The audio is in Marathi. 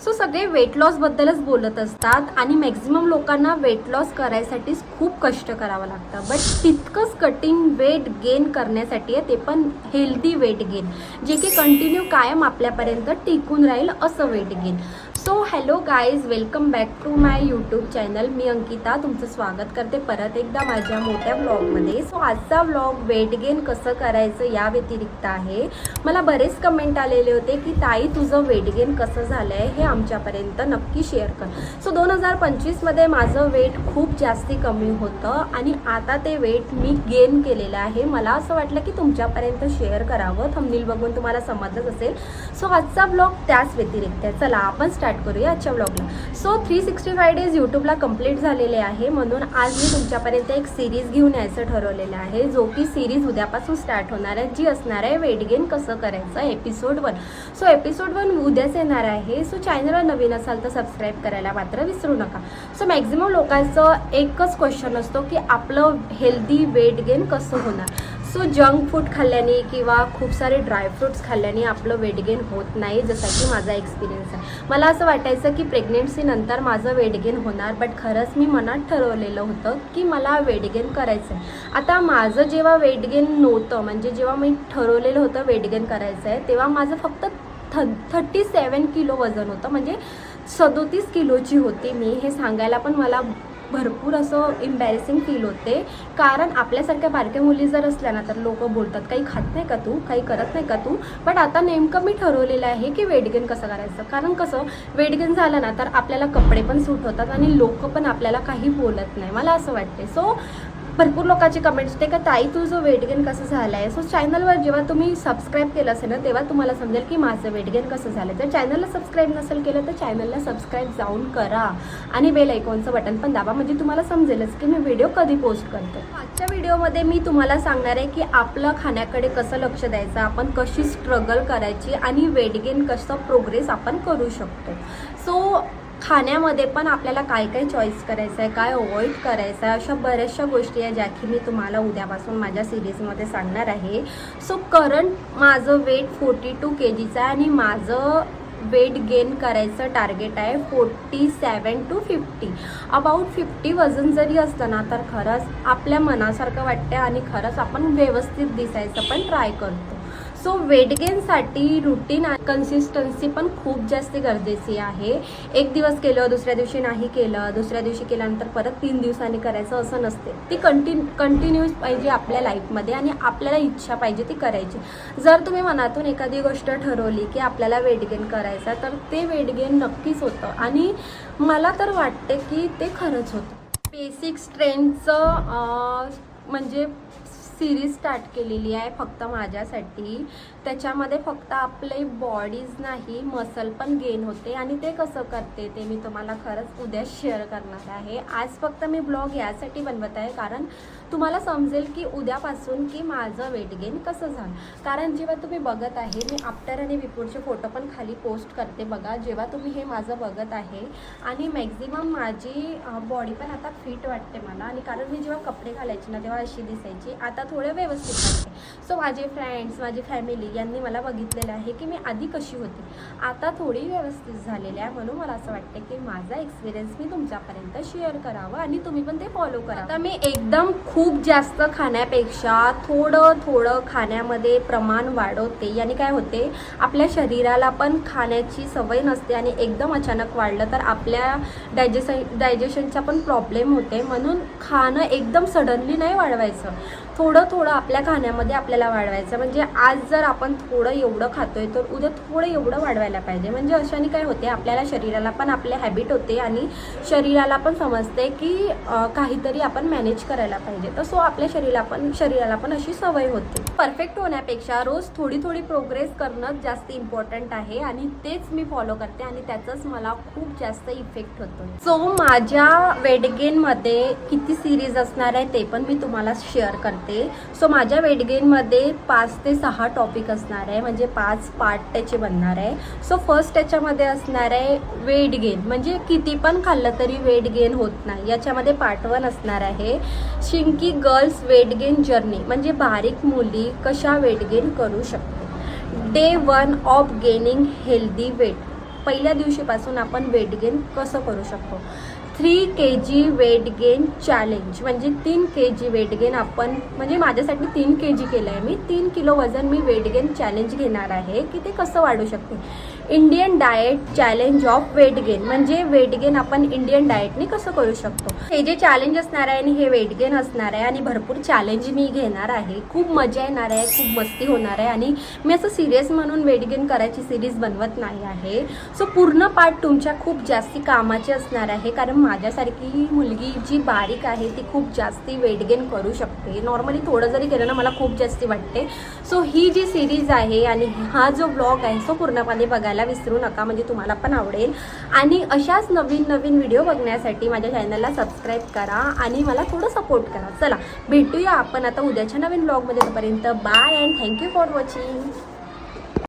सो सगळे वेट लॉस बद्दलच बोलत असतात आणि मॅक्झिमम लोकांना वेट लॉस करायसाठी खूप कष्ट करावं लागतं, बट तितकंच कटिंग वेट गेन करण्यासाठी आहे, ते पण हेल्दी वेट गेन, जे की कंटिन्यू कायम आपल्यापर्यंत टिकून राहील असं weight gain. So hello guys, welcome back to my YouTube channel. मी अंकिता तुमचं स्वागत करते परत एकदा माझ्या मोठ्या व्लॉगमध्ये. सो आजचा व्लॉग वेट गेन कसं करायचं या व्यतिरिक्त आहे. मला बरेच कमेंट आलेले होते की ताई तुझं वेट गेन कसं झालं आहे हे आमच्यापर्यंत नक्की शेअर कर. सो 2025मध्ये माझं वेट खूप जास्ती कमी होतं आणि आता ते वेट मी गेन केलेलं आहे. मला असं वाटलं की तुमच्यापर्यंत शेअर करावं, थंबनेल बघून तुम्हाला समजलंच असेल. सो आजचा व्लॉग त्याच व्यतिरिक्त आहे. चला आपण स्टार्ट करूया आजच्या व्लॉगला. सो 365 डेज यूट्यूबला कंप्लीट झालेले आहे, म्हणून आज मी तुमच्यापर्यंत एक सिरीज घेऊन यायचं ठरवलेलं आहे, जो की सिरीज उद्यापासून स्टार्ट होणार आहे, जी असणार आहे वेट गेन कसं करायचं एपिसोड 1. सो एपिसोड 1 उद्याच येणार आहे. सो चॅनलवर नवीन असाल तर सबस्क्राईब करायला मात्र विसरू नका. सो मॅक्झिमम लोकांचं एकच क्वेश्चन असतो की आपलं हेल्दी वेट गेन कसं होणार. सो जंक फूड खाल्ल्याने किंवा खूप सारे ड्रायफ्रूट्स खाल्ल्याने आपलं वेट गेन होत नाही, जसा की माझा एक्सपिरियन्स आहे. मला असं वाटायचं की प्रेग्नेन्सीनंतर माझं वेट गेन होणार, बट खरंच मी मनात ठरवलेलं होतं की मला वेट गेन करायचं आहे. आता माझं जेव्हा वेट गेन नव्हतं, म्हणजे जेव्हा मी ठरवलेलं होतं वेट गेन करायचं आहे, तेव्हा माझं फक्त 37 किलो वजन होतं, म्हणजे 37 किलोची होती मी. हे सांगायला पण मला भरपूर असं एम्बॅरेसिंग फील होते, कारण आपल्यासारख्या बारक्या मुली जर असल्या ना तर लोक बोलतात काही खात नाही का तू, काही करत नाही का तू. बट आता नेमकं मी ठरवलेलं आहे की वेट गेन कसं करायचं, कारण कसं वेट गेन झालं ना तर आपल्याला कपडे पण सूट होतात आणि लोक पण आपल्याला काही बोलत नाही, मला असं वाटते. सो भरपूर लोकांची कमेंट्स होते का ताई तुझं वेट गेन कसं झालं आहे. सो चॅनलवर जेव्हा तुम्ही सबस्क्राईब केलं असेल ना तेव्हा तुम्हाला समजेल की माझं वेट गेन कसं झालं. जर चॅनलला सबस्क्राईब नसेल केलं तर चॅनलला सबस्क्राईब जाऊन करा आणि बेल आयकॉनचं बटन पण दाबा, म्हणजे तुम्हाला समजेलच की मी व्हिडिओ कधी पोस्ट करते. आजच्या व्हिडिओमध्ये मी तुम्हाला सांगणार आहे की आपलं खाण्याकडे कसं लक्ष द्यायचं, आपण कशी स्ट्रगल करायची आणि वेट गेन कसं प्रोग्रेस आपण करू शकतो. सो खाण्यामध्ये पण आपल्याला काय काय चॉईस करायचं आहे, काय अवॉइड करायचं आहे, अशा बऱ्याचशा गोष्टी आहे ज्या की मी तुम्हाला उद्यापासून माझ्या सिरीजमध्ये सांगणार आहे. सो करंट माझं वेट 42 kgचं आहे आणि माझं वेट गेन करायचं टार्गेट आहे 47 to 50. अबाउट 50 वजन जरी असतं ना तर खरंच आपल्या मनासारखं वाटतं आणि खरंच आपण व्यवस्थित दिसायचं पण ट्राय करतो. सो वेट गेनसाठी रुटीन आणि कन्सिस्टन्सी पण खूप जास्त गरजेची आहे. एक दिवस केलं, दुसऱ्या दिवशी नाही केलं, दुसऱ्या दिवशी केल्यानंतर परत 3 दिवसांनी करायचं असं नसते. ती कंटिन्यूस पाहिजे आपल्या लाईफमध्ये आणि आपल्याला इच्छा पाहिजे ती करायची. जर तुम्ही मनातून एखादी गोष्ट ठरवली की आपल्याला वेट गेन करायचं तर ते वेट गेन नक्कीच होतं आणि मला तर वाटते की ते खरंच होतं. बेसिक स्ट्रेंथचं म्हणजे सिरीज स्टार्ट केलेली आहे फक्त माझ्यासाठी. त्याच्यामध्ये फक्त आपले बॉडीज नाही मसल पण गेन होते आणि ते कसं करते ते मी तुम्हाला खरंच उद्या शेअर करणार आहे. आज फक्त मी ब्लॉग यासाठी बनवत आहे कारण तुम्हाला समजेल की उद्यापासून की माझं वेट गेन कसं झालं. कारण जेव्हा तुम्ही बघत आहे, मी आफ्टर आणि बिफोरचे फोटो पण खाली पोस्ट करते बघा, जेव्हा तुम्ही हे माझं बघत आहे आणि मॅक्झिमम माझी बॉडी पण आता फिट वाटते मला. आणि कारण मी जेव्हा कपडे घालायचे ना तेव्हा अशी दिसायची, आता थोडं व्यवस्थित वाटते. सो माझे फ्रेंड्स, माझी फॅमिली यांनी मला बघितलेलं आहे की मी आधी कशी होती, आता थोडी व्यवस्थित झालेली आहे. म्हणून मला असं वाटतं की माझा एक्सपिरियन्स मी तुमच्यापर्यंत शेअर करावं आणि तुम्ही पण ते फॉलो करा. आता मी एकदम खूप जास्त खाण्यापेक्षा थोडं खाण्यामध्ये प्रमाण वाढवते. याने काय होते, आपल्या शरीराला पण खाण्याची सवय नसते आणि एकदम अचानक वाढलं तर आपल्या डायजेशनचा पण प्रॉब्लेम होते. म्हणून खाणं एकदम सडनली नाही वाढवायचं, थोडं आपल्या खाण्यामध्ये आपल्याला वाढवायचं. म्हणजे आज जर आपण थोडं एवढं खातोय तर उद्या थोडं एवढं वाढवायला पाहिजे. म्हणजे अशाने काय होते, आपल्याला शरीराला पण आपले हॅबिट होते आणि शरीराला पण समजते की काहीतरी आपण मॅनेज करायला पाहिजे. तर सो आपल्या शरीराला पण अशी सवय होते. परफेक्ट होण्यापेक्षा रोज थोडी प्रोग्रेस करणं जास्त इम्पॉर्टंट आहे आणि तेच मी फॉलो करते आणि त्याचाच मला खूप जास्त इफेक्ट होतो. सो माझ्या वेट गेनमध्ये किती सिरीज असणार आहे ते पण मी तुम्हाला शेअर करते. सो माझ्या वेट गेनमध्ये 5 ते 6 टॉपिक असणार आहे, म्हणजे 5 पार्ट त्याचे बनणार आहे. सो फर्स्ट त्याच्यामध्ये असणार आहे वेट गेन, म्हणजे किती पण खाल्लं तरी वेट गेन होत नाही. याच्यामध्ये पार्ट 1 असणार आहे शिंकी गर्ल्स वेट गेन जर्नी, म्हणजे बारीक मुली कशा वेट गेन करू शकते. Day 1 of gaining healthy weight. पहिल्या दिवशीपासून आपण वेट गेन कसं करू शकतो. 3 kg वेट गेन चॅलेंज म्हणजे 3 kg वेट गेन आपण म्हणजे माझ्यासाठी 3 kg केलं आहे मी. 3 किलो वजन मी वेट गेन चॅलेंज घेणार आहे की ते कसं वाढू शकते. Indian diet challenge of weight gain म्हणजे वेट गेन आपण इंडियन डाएटने कसं करू शकतो. हे जे चॅलेंज असणार आहे आणि हे वेट गेन असणार आहे आणि भरपूर चॅलेंज मी घेणार आहे. खूप मजा येणार आहे, खूप मस्ती होणार आहे आणि मी असं सिरियस म्हणून वेट गेन करायची सिरीज बनवत नाही आहे. सो पूर्ण पार्ट तुमच्या खूप जास्ती कामाचे असणार आहे कारण माझ्यासारखी मुलगी जी बारीक आहे ती खूप जास्ती वेट गेन करू शकते. नॉर्मली थोडं जरी केलं ना मला खूप जास्ती वाटते. सो ही जी सिरीज आहे आणि हा जो ब्लॉग आहे तो पूर्णपणे बघायला विसरू नका म्हणजे तुम्हाला पण आवडेल. आणि अशाच नवीन नवीन व्हिडिओ बघण्यासाठी माझ्या चॅनलला सबस्क्राईब करा आणि मला थोडं सपोर्ट करा. चला भेटूया आपण आता उद्याच्या नवीन ब्लॉगमध्ये. तोपर्यंत bye and thank you for watching.